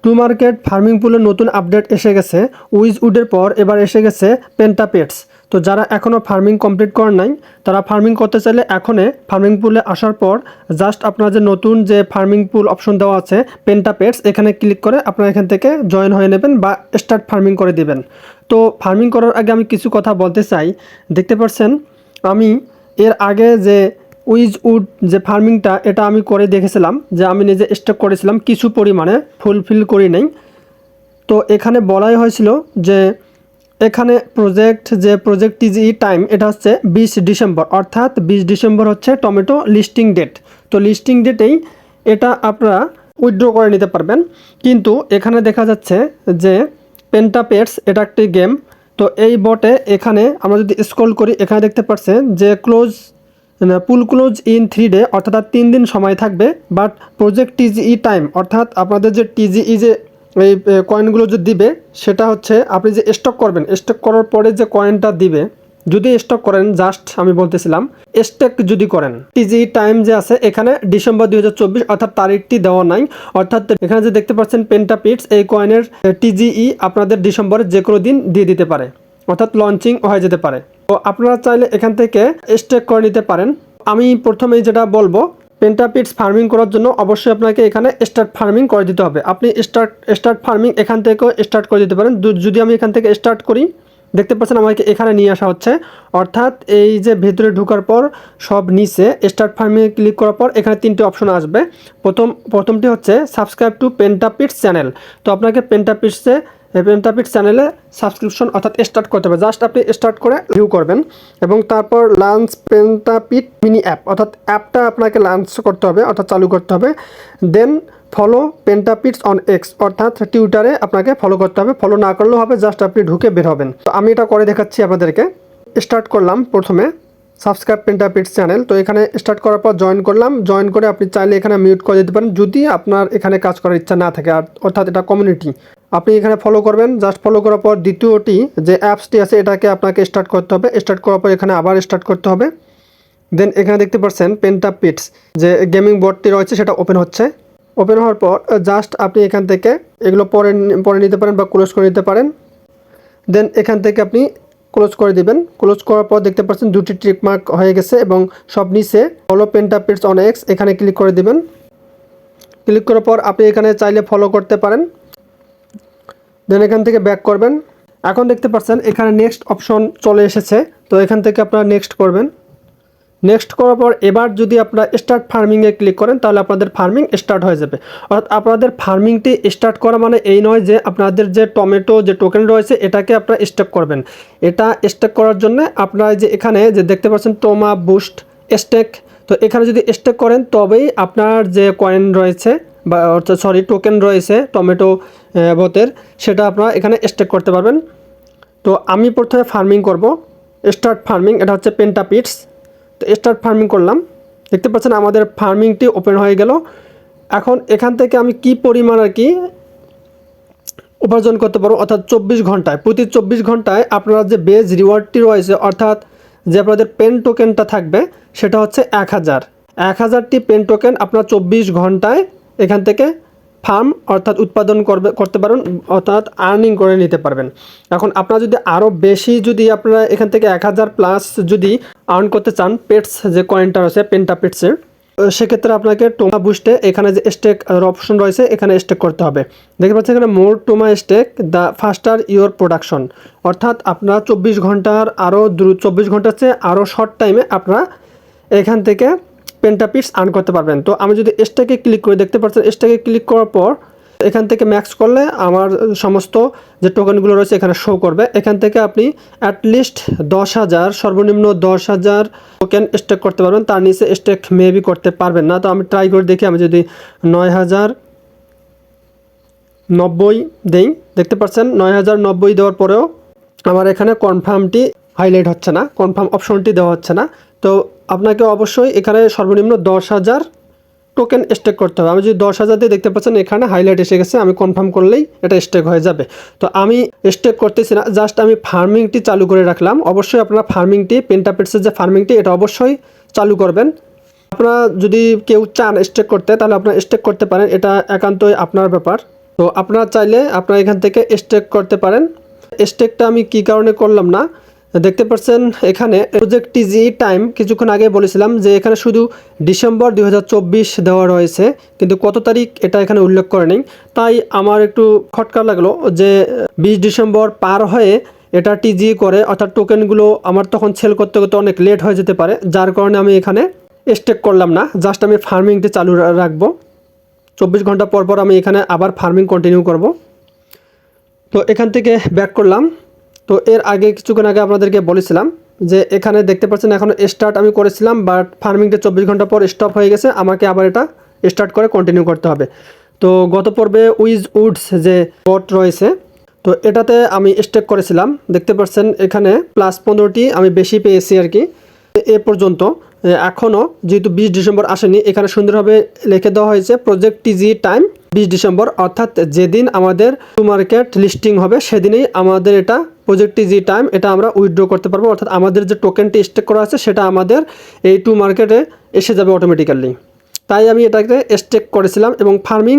To market farming পুলের নতুন update এসে গেছে। উইজউডের পর এবার এসে গেছে পেন্টাপেটস। তো যারা এখনও ফার্মিং কমপ্লিট করেন নাই, তারা ফার্মিং করতে চাইলে এখনই ফার্মিং পুলে আসার পর জাস্ট আপনার যে নতুন যে ফার্মিং পুল অপশন দেওয়া আছে পেন্টাপেটস, এখানে ক্লিক করে আপনারা এখান থেকে জয়েন হয়ে নেবেন বা স্টার্ট ফার্মিং করে দিবেন। তো ফার্মিং করার আগে আমি কিছু কথা বলতে চাই। দেখতে পাচ্ছেন আমি এর আগে যে উইজউড যে ফার্মিংটা এটা আমি করে দেখেছিলাম, যে আমি নিজে স্টক করেছিলাম কিছু পরিমাণে, ফুলফিল করি নাই। তো এখানে বলাই হয়েছিল যে এখানে প্রজেক্ট টিজিই টাইম এটা হচ্ছে 20 ডিসেম্বর, অর্থাৎ 20 ডিসেম্বর হচ্ছে টমেটো লিস্টিং ডেট। তো লিস্টিং ডেটেই এটা আপনারা উইথড্র করে নিতে পারবেন। কিন্তু এখানে দেখা যাচ্ছে যে পেন্টাপেটস এটা একটি গেম। তো এই বটে এখানে আমরা যদি স্ক্রল করি, এখানে দেখতে পাচ্ছেন যে পুল ক্লোজ ইন 3 ডে, অর্থাৎ 3 দিন সময় থাকবে। বাট প্রজেক্ট টিজিই টাইম, অর্থাৎ আপনাদের যে টিজিই যে এই কয়েনগুলো যে দিবে, সেটা হচ্ছে আপনি যে স্টক করবেন, স্টক করার পরে যে কয়েনটা দিবে, যদি স্টক করেন, জাস্ট আমি বলতেছিলাম স্টক যদি করেন, টিজিই টাইম যে আছে এখানে ডিসেম্বর 2024, অর্থাৎ তারিখটি দেওয়া নাই। অর্থাৎ এখানে যে দেখতে পাচ্ছেন পেন্টাপিটস, এই কয়েনের টিজিই আপনাদের ডিসেম্বরের যে কোনো দিন দিয়ে দিতে পারে, অর্থাৎ লঞ্চিং হয়ে যেতে পারে। তো আপনারা চাইলে এখান থেকে স্টেক করে নিতে পারেন। আমি প্রথমেই যেটা বলবো, পেন্টাপিটস ফার্মিং করার জন্য অবশ্যই আপনাকে এখানে স্টার্ট ফার্মিং করে দিতে হবে। আপনি স্টার্ট ফার্মিং এখান থেকেও স্টার্ট করে দিতে পারেন। যদি আমি এখান থেকে স্টার্ট করি, দেখতে পাচ্ছেন আমাকে এখানে নিয়ে আসা হচ্ছে। অর্থাৎ এই যে ভেতরে ঢোকার পর সব নিচে স্টার্ট ফার্মিংয়ে ক্লিক করার পর এখানে 3টে অপশন আসবে। প্রথমটি হচ্ছে সাবস্ক্রাইব টু পেন্টাপিটস চ্যানেল। তো আপনাকে পেন্টাপিটস চ্যানেলে সাবস্ক্রিপশন অর্থাৎ স্টার্ট করতে হবে। জাস্ট আপনি স্টার্ট করে ভিউ করবেন এবং তারপর লঞ্চ পেন্টাপিট মিনি অ্যাপ, অর্থাৎ অ্যাপটা আপনাকে লঞ্চ করতে হবে, অর্থাৎ চালু করতে হবে। দেন ফলো পেন্টাপিটস অন এক্স, অর্থাৎ টুইটারে আপনাকে ফলো করতে হবে। ফলো না করলেও হবে, জাস্ট আপনি ঢুকে বের হবেন। তো আমি এটা করে দেখাচ্ছি আপনাদেরকে। স্টার্ট করলাম প্রথমে সাবস্ক্রাইব পেন্টাপিটস চ্যানেল। তো এখানে স্টার্ট করার পর জয়েন করলাম। জয়েন করে আপনি চাইলে এখানে মিউট করে দিতে পারেন যদি আপনার এখানে কাজ করার ইচ্ছা না থাকে, অর্থাৎ এটা কমিউনিটি। আপনি এখানে ফলো করবেন। জাস্ট ফলো করার পর দ্বিতীয়টি যে অ্যাপসটি আছে এটাকে আপনাকে স্টার্ট করতে হবে। স্টার্ট করার পর এখানে আবার স্টার্ট করতে হবে। দেন এখানে দেখতে পাচ্ছেন পেন্টাপিটস যে গেমিং বোর্ডটি রয়েছে সেটা ওপেন হচ্ছে। ওপেন হওয়ার পর জাস্ট আপনি এখান থেকে এগুলো পরে নিতে পারেন বা ক্লোজ করে নিতে পারেন। দেন এখান থেকে আপনি ক্লোজ করে দিবেন। ক্লোজ করার পর দেখতে পাচ্ছেন 2টি টিক মার্ক হয়ে গেছে এবং সব নিচে ফলো পেন্টাপিটস অন এক্স এখানে ক্লিক করে দিবেন। ক্লিক করার পর আপনি এখানে চাইলে ফলো করতে পারেন। দেন এখান থেকে ব্যাক করবেন। এখন দেখতে পাচ্ছেন এখানে নেক্সট অপশন চলে এসেছে। তো এখান থেকে আপনারা নেক্সট করবেন। নেক্সট করার পর এবার যদি আপনারা স্টার্ট ফার্মিংয়ে ক্লিক করেন, তাহলে আপনাদের ফার্মিং স্টার্ট হয়ে যাবে। অর্থাৎ আপনাদের ফার্মিংটি স্টার্ট করা মানে এই নয় যে আপনাদের যে টমেটো যে টোকেন রয়েছে এটাকে আপনারা স্টেক করবেন। এটা স্টেক করার জন্য আপনারা যে এখানে যে দেখতে পাচ্ছেন টোমা বুস্ট স্টেক, তো এখানে যদি স্টেক করেন তবেই আপনার যে কয়েন রয়েছে বা অর্থাৎ টোকেন রয়েছে টমেটো বতের, সেটা আপনারা এখানে স্টেক করতে পারবেন। তো আমি প্রথমে ফার্মিং করব, স্টার্ট ফার্মিং, এটা হচ্ছে পেন্টাপিটস। তো স্টার্ট ফার্মিং করলাম। দেখতে পাচ্ছেন আমাদের ফার্মিংটি ওপেন হয়ে গেল। এখন এখান থেকে আমি কি পরিমাণ উপার্জন করতে পারবো, অর্থাৎ 24 ঘন্টায়, প্রতি 24 ঘন্টায় আপনারা যে বেজ রিওয়ার্ডটি রয়েছে, অর্থাৎ যে আপনাদের পেন টোকেনটা থাকবে সেটা হচ্ছে 1000টি পেন টোকেন আপনারা 24 ঘন্টায় এখান থেকে ফার্ম অর্থাৎ উৎপাদন করতে পারেন, অর্থাৎ আর্নিং করে নিতে পারবেন। এখন আপনারা যদি আরও বেশি যদি আপনারা এখান থেকে 1000 প্লাস যদি আর্ন করতে চান পেটস যে কয়েনটা রয়েছে পেন্টাপিটসের, সেক্ষেত্রে আপনাকে টোমা বুস্টে এখানে যে স্টেক অপশন রয়েছে এখানে স্টেক করতে হবে। দেখতে পাচ্ছেন এখানে more tomato stake the faster your production, অর্থাৎ আপনারা 24 ঘন্টার আরও 24 ঘন্টার চেয়ে আরও শর্ট টাইমে আপনারা এখান থেকে পেন্টাপিটস আর্ন করতে পারবেন। তো আমি যদি স্টেকে ক্লিক করি, দেখতে পাচ্ছেন স্টেকে ক্লিক করার পর এখান থেকে ম্যাক্স করলে আমার সমস্ত যে টোকেনগুলো রয়েছে এখানে শো করবে। এখান থেকে আপনি অ্যাটলিস্ট 10,000, সর্বনিম্ন 10,000 টোকেন স্টেক করতে পারবেন। তার নিচে স্টেক মেবি করতে পারবেন না। তো আমি ট্রাই করে দেখি, আমি যদি 9,090 দেই, দেখতে পাচ্ছেন 9,090 দেওয়ার পরেও আমার এখানে কনফার্মটি হাইলাইট হচ্ছে না, কনফার্ম অপশনটি দেওয়া হচ্ছে না। তো আপনাকে অবশ্যই এখানে সর্বনিম্ন 10,000 টোকেন স্টেক করতে হবে। আমি যদি 10,000 দিয়ে, দেখতে পাচ্ছেন এখানে হাইলাইট এসে গেছে, আমি কনফার্ম করলেই এটা স্টেক হয়ে যাবে। তো আমি স্টেক করতেছি না, জাস্ট আমি ফার্মিংটি চালু করে রাখলাম। অবশ্যই আপনারা ফার্মিংটি, পেন্টাপিটসের যে ফার্মিংটি এটা অবশ্যই চালু করবেন। আপনারা যদি কেউ চান স্টেক করতে, তাহলে আপনারা স্টেক করতে পারেন, এটা একান্তই আপনার ব্যাপার। তো আপনারা চাইলে আপনারা এখান থেকে স্টেক করতে পারেন। স্টেকটা আমি কি কারণে করলাম না, দেখতে পাচ্ছেন এখানে প্রজেক্ট টিজি টাইম কিছুক্ষণ আগে বলেছিলাম যে এখানে শুধু ডিসেম্বর 2024 দেওয়া রয়েছে, কিন্তু কত তারিখ এটা এখানে উল্লেখ করে নেই। তাই আমার একটু খটকা লাগলো যে 20 ডিসেম্বর পার হয়ে এটা টিজি করে, অর্থাৎ টোকেনগুলো আমার তখন সেল করতে করতে অনেক লেট হয়ে যেতে পারে, যার কারণে আমি এখানে স্টেক করলাম না। জাস্ট আমি ফার্মিংটি চালু রাখবো। 24 ঘন্টা পর পর আমি এখানে আবার ফার্মিং কন্টিনিউ করব। তো এখান থেকে ব্যাক করলাম। তো এর আগে কিছুক্ষণ আগে আপনাদেরকে বলেছিলাম যে এখানে দেখতে পাচ্ছেন এখন স্টার্ট আমি করেছিলাম, বাট ফার্মিংটা 24 ঘন্টা পর স্টপ হয়ে গেছে, আমাকে আবার এটা স্টার্ট করে কন্টিনিউ করতে হবে। তো গত পর্বে উইজ উডস যে বট রয়েছে, তো এটাতে আমি স্টেক করেছিলাম। দেখতে পাচ্ছেন এখানে +15টি আমি বেশি পেয়েছি আর কি এ পর্যন্ত। এখনও যেহেতু 20 ডিসেম্বর আসেনি, এখানে সুন্দরভাবে লিখে দেওয়া হয়েছে প্রজেক্ট টিজি টাইম 20 ডিসেম্বর, অর্থাৎ যেদিন আমাদের টু মার্কেট লিস্টিং হবে সেদিনেই আমাদের এটা প্রজেক্ট টিজি টাইম এটা আমরা উইথড্র করতে পারবো, অর্থাৎ আমাদের যে টোকেনটি স্টেক করা আছে সেটা আমাদের এই টু মার্কেটে এসে যাবে অটোমেটিক্যালি। তাই আমি এটাকে স্টেক করেছিলাম। এবং ফার্মিং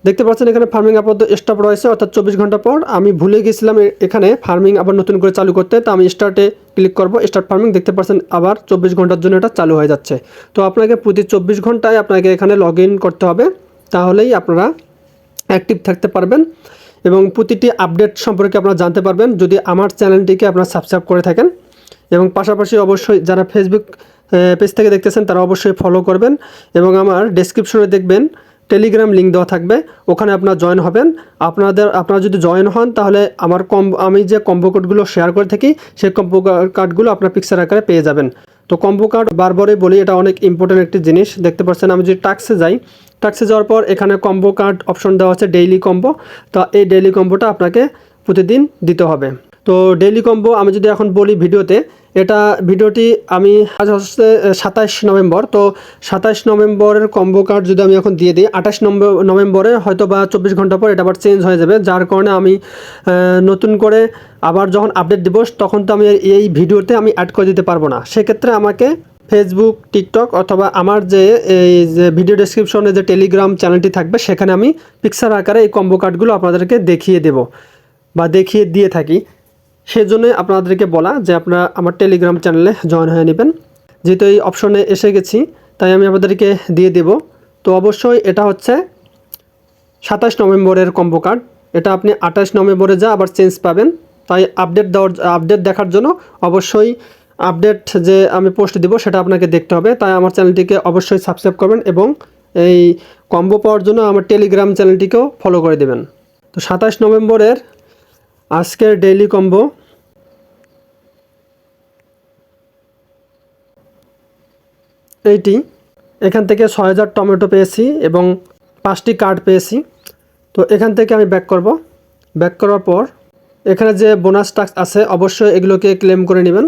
দেখতে পাচ্ছেন এখানে ফার্মিং আপাতত স্টপ রয়েছে, অর্থাৎ 24 ঘন্টা পর আমি ভুলে গেছিলাম এখানে ফার্মিং আবার নতুন করে চালু করতে। তো আমি স্টার্টে ক্লিক করব, স্টার্ট ফার্মিং। দেখতে পাচ্ছেন আবার 24 ঘন্টার জন্য এটা চালু হয়ে যাচ্ছে। তো আপনাকে প্রতি 24 ঘন্টায় আপনাকে এখানে লগ ইন করতে হবে, তাহলেই আপনারা অ্যাক্টিভ থাকতে পারবেন এবং প্রতিটি আপডেট সম্পর্কে আপনারা জানতে পারবেন যদি আমার চ্যানেলটিকে আপনারা সাবস্ক্রাইব করে থাকেন। এবং পাশাপাশি অবশ্যই যারা ফেসবুক পেজ থেকে দেখতেছেন তারা অবশ্যই ফলো করবেন। এবং আমার ডেসক্রিপশনে দেখবেন টেলিগ্রাম লিঙ্ক দেওয়া থাকবে, ওখানে আপনারা জয়েন হবেন। আপনারা যদি জয়েন হন তাহলে আমি যে কম্বো কোডগুলো শেয়ার করে থাকি সেই কম্বো কার্ডগুলো আপনার পিকচার আকারে পেয়ে যাবেন। তো কম্বো কার্ড বারবারই বলি এটা অনেক ইম্পর্টেন্ট একটি জিনিস। দেখতে পাচ্ছেন আমি যদি টাক্সে যাই, টাক্সে যাওয়ার পর এখানে কম্বো কার্ড অপশন দেওয়া আছে ডেইলি কম্বো। তো এই ডেইলি কম্বোটা আপনাকে প্রতিদিন দিতে হবে। তো ডেইলি কম্বো আমি যদি এখন বলি ভিডিওতে, এটা ভিডিওটি আমি আজ হচ্ছে 27 নভেম্বর। তো 27 নভেম্বরের কম্বো কার্ড যদি আমি এখন দিয়ে দিই, 28 নভেম্বরে হয়তো বা 24 ঘন্টা পর এটা আবার চেঞ্জ হয়ে যাবে, যার কারণে আমি নতুন করে আবার যখন আপডেট দিব তখন তো আমি এই ভিডিওতে আমি অ্যাড করে দিতে পারবো না। সেক্ষেত্রে আমাকে ফেসবুক, টিকটক অথবা আমার যে এই যে ভিডিও ডেসক্রিপশনে যে টেলিগ্রাম চ্যানেলটি থাকবে সেখানে আমি পিকচার আকারে এই কম্বো কার্ডগুলো আপনাদেরকে দেখিয়ে দেব বা দেখিয়ে দিয়ে থাকি। সেজন্যই আপনাদেরকে বলা যে আপনারা আমার টেলিগ্রাম চ্যানেলে জয়েন হয়ে নেবেন। যেহেতু এই অপশনে এসে গেছি তাই আমি আপনাদেরকে দিয়ে দেব। তো অবশ্যই এটা হচ্ছে 27 নভেম্বরের কম্বো কার্ড, এটা আপনি 28 নভেম্বরে যা আবার চেঞ্জ পাবেন। তাই আপডেট দেখার জন্য অবশ্যই আপডেট যে আমি পোস্ট দিব সেটা আপনাকে দেখতে হবে। তাই আমার চ্যানেলটিকে অবশ্যই সাবস্ক্রাইব করবেন এবং এই কম্বো পাওয়ার জন্য আমার টেলিগ্রাম চ্যানেলটিকেও ফলো করে দেবেন। তো 27 নভেম্বরের আজকের ডেইলি কম্বো এইটি, এখান থেকে 6000 টমেটো পেয়েছি এবং 5টি কার্ড পেয়েছি। তো এখান থেকে আমি ব্যাক করব। ব্যাক করার পর এখানে যে বোনাস টাস্ক আছে অবশ্যই এগুলোকে ক্লেম করে নেবেন।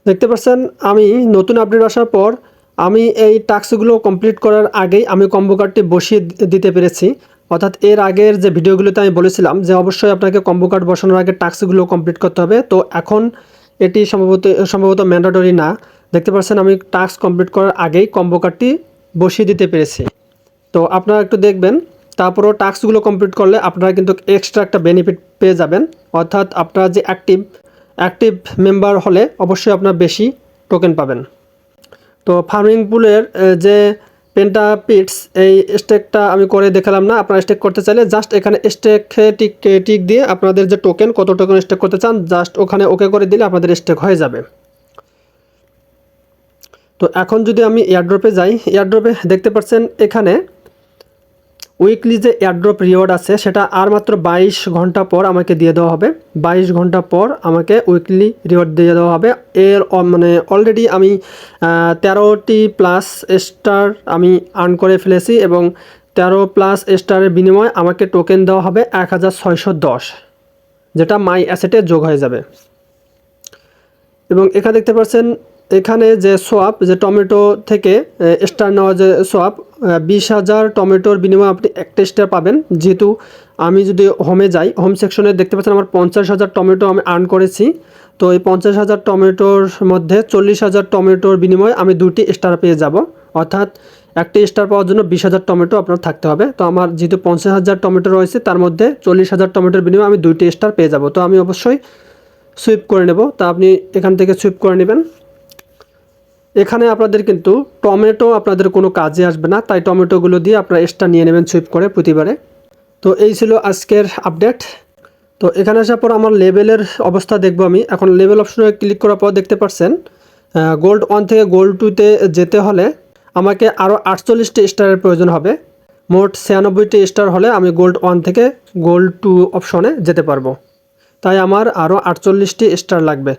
দেখতে পাচ্ছেন আমি নতুন আপডেট আসার পর আমি এই টাস্কগুলো কমপ্লিট করার আগেই আমি কম্বো কার্ডটি বসিয়ে দিতে পেরেছি। অর্থাৎ এর আগের যে ভিডিওগুলোতে আমি বলেছিলাম যে অবশ্যই আপনাকে কম্বো কার্ড বসানোর আগে টাস্কগুলো কমপ্লিট করতে হবে, তো এখন এটি সম্ভবত ম্যান্ডেটরি না। দেখতে পাচ্ছেন আমি টাস্ক কমপ্লিট করার আগেই কম্বো কার্ডটি বসিয়ে দিতে পেরেছি। তো আপনারা একটু দেখবেন, তারপরও টাস্কগুলো কমপ্লিট করলে আপনারা কিন্তু এক্সট্রা একটা বেনিফিট পেয়ে যাবেন। অর্থাৎ আপনারা যে অ্যাক্টিভ মেম্বার হলে অবশ্যই আপনারা বেশি টোকেন পাবেন। তো ফার্মিং পুলের যে পেন্টা পিটস এই স্টেকটা আমি করে দেখালাম না। আপনারা স্টেক করতে চাইলে জাস্ট এখানে স্টেকে টিক দিয়ে আপনাদের যে টোকেন কত টোকেন স্টেক করতে চান জাস্ট ওখানে ওকে করে দিলে আপনাদের স্টেক হয়ে যাবে। তো এখন যদি আমি এয়ারড্রপে যাই, এয়ারড্রপে দেখতে পাচ্ছেন এখানে উইকলি যে এয়ারড্রপ রিওয়ার্ড আছে সেটা আর মাত্র 22 ঘন্টা পর আমাকে দিয়ে দেওয়া হবে। 22 ঘন্টা পর আমাকে উইকলি রিওয়ার্ড দিয়ে দেওয়া হবে। এর মানে অলরেডি আমি 13টি প্লাস স্টার আমি আর্ন করে ফেলেছি এবং 13 প্লাস স্টারের বিনিময়ে আমাকে টোকেন দেওয়া হবে 1610, যেটা মাই অ্যাসেটে যোগ হয়ে যাবে। এবং এখানে দেখতে পাচ্ছেন এখানে যে সোয়াপ যে টমেটো থেকে স্টার নেওয়া যে সোয়াপ 20,000 টমেটোর বিনিময়ে আপনি একটা স্টার পাবেন। যেহেতু আমি যদি হোমে যাই, হোম সেকশনে দেখতে পাচ্ছেন আমার 50,000 টমেটো আমি আর্ন করেছি। তো এই 50,000 টমেটোর মধ্যে 40,000 টমেটোর বিনিময়ে আমি 2টি স্টার পেয়ে যাব। অর্থাৎ একটি স্টার পাওয়ার জন্য 20,000 টমেটো আপনার থাকতে হবে। তো আমার যেহেতু 50,000 টমেটো রয়েছে, তার মধ্যে 40,000 টমেটোর বিনিময়ে আমি 2টি স্টার পেয়ে যাব। তো আমি অবশ্যই সুইপ করে নেব। তা আপনি এখান থেকে সুইপ করে নেবেন। এখানে আপনাদের কিন্তু টমেটো আপনাদের কোনো কাজে আসবে না, তাই টমেটোগুলো দিয়ে আপনারা স্টার নিয়ে নেবেন সুইপ করে প্রতিবারে। তো এই ছিল আজকের আপডেট। তো এখানে আসার পর আমার লেভেলের অবস্থা দেখব আমি। এখন লেভেল অপশনে ক্লিক করার পর দেখতে পাচ্ছেন গোল্ড 1 থেকে গোল্ড 2তে যেতে হলে আমাকে আরও 48টি স্টারের প্রয়োজন হবে। মোট 96টি স্টার হলে আমি গোল্ড 1 থেকে গোল্ড 2 অপশনে যেতে পারবো। তাই আমার আরও 48টি স্টার লাগবে।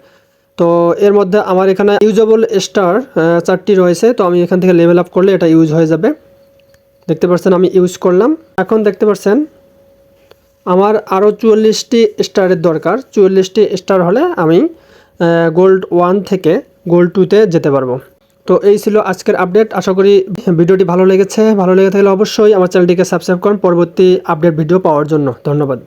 তো এর মধ্যে আমার এখানে ইউজেবল স্টার 4টি রয়েছে। তো আমি এখান থেকে লেভেল আপ করলে এটা ইউজ হয়ে যাবে। দেখতে পাচ্ছেন আমি ইউজ করলাম। এখন দেখতে পাচ্ছেন আমার আরও 44টি স্টারের দরকার। 44টি স্টার হলে আমি গোল্ড 1 থেকে গোল্ড 2তে যেতে পারবো। তো এই ছিল আজকের আপডেট। আশা করি ভিডিওটি ভালো লেগেছে। ভালো লেগে থাকলে অবশ্যই আমার চ্যানেলটিকে সাবস্ক্রাইব করুন পরবর্তী আপডেট ভিডিও পাওয়ার জন্য। ধন্যবাদ।